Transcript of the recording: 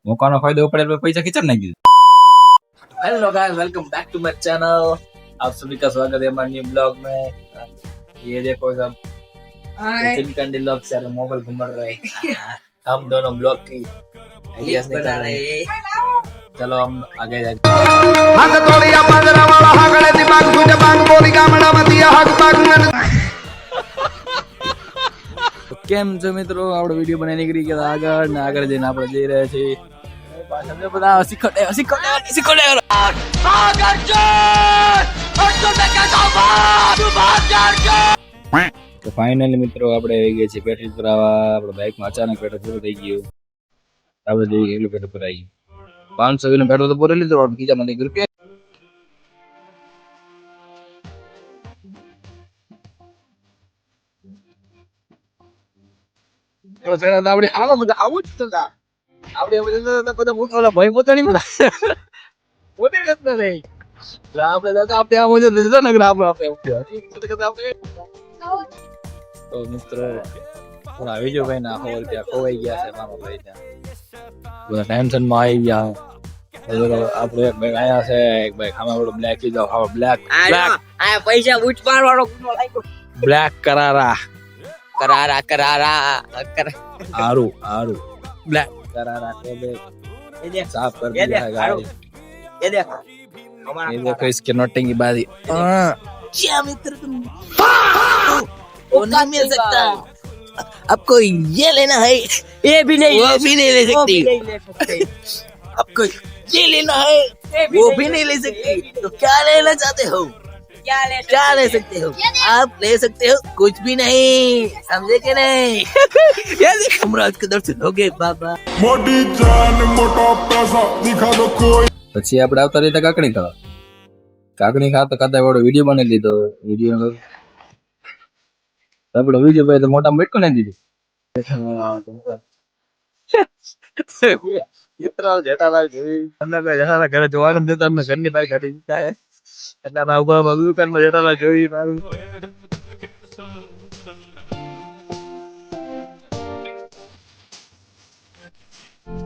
મોકાનો ફાયદો પડે એટલે પૈસા खींचर नहीं। Hello guys, welcome back to my channel. आप सभी का स्वागत है हमारे न्यू ब्लॉग में। ये देखो सब चिकन ब्लॉग से मोबाइल घूम रहे हैं। हम दोनों ब्लॉग की आइडियाज निकाल रहे हैं। चलो हम आगे जाते हैं। કેમ છો મિત્રો, આપણે વિડિયો બનાવી નીકળી ગયા આગળ ને આગળ જઈને આપણે જઈ રહ્યા છીએ પાછળ બધા શીખોડે તો ફાઇનલી મિત્રો આપણે આવી ગયા છીએ પેટ્રોલ ભરાવા। આપણે બાઇકમાં અચાનક પેટ્રોલ પૂરું થઈ ગયું। આપણે જઈ એટલું પેટ્રોલ ભરાઈ 500 નું પેટ્રોલ તો પૂરે લીધું। બીજા મને રૂપિયા તો તેના આપણે આવું જ થતા આપણે બધા મોટા ભાઈ પોતાની પોતે કરતા નહીં આપણે દાદા આપણે આમ જ લીધા ને આપણે તો મિત્રો થોડા વિજય ભાઈ ના હોલ ત્યાં ખોવાઈ ગયા છે મારો ભાઈ ત્યાં બધા ટેન્શન માં આવી ગયા। આપણે એક ભાઈ આયા છે, એક ભાઈ ખાવા વાળો બ્લેક કીધો ખાવા બ્લેક આ પૈસા ઉઠ મારવાનો ગુનો લાગ્યો। બ્લેક કરારા आरू ब्लैक करारा को दे ये देख साफ कर ये दिया है देख गाड़ी। ये देख ये देखो इसके नोटिंग की बारी। क्या मित्र तुम वो नहीं मिल सकता। आपको ये लेना है, ये भी नहीं, वो भी नहीं ले सकती। आपको ये लेना है, वो भी नहीं ले सकती। तो क्या लेना चाहते हो? क्या ले सकते हो? आप ले सकते हो कुछ भी नहीं, समझे कि नहीं? हमराज के दर्शन हो गए बाबा। मोटी जान मोटा पैसा दिखा दो कोई। પછી આપણે આવતા રીતે કાકડી ખાતા વાળો વિડીયો બનાવી લીધો। વિડીયો આપણો વિડીયો ભાઈ તો મોટા બેટકો નાખી દીધું। જેઠાલાલ ઘરે જોવાનું દેતા ઘરની બહાર કાઢી દીધા એટલે દુકાનમાં જેઠાલાલ જોઈ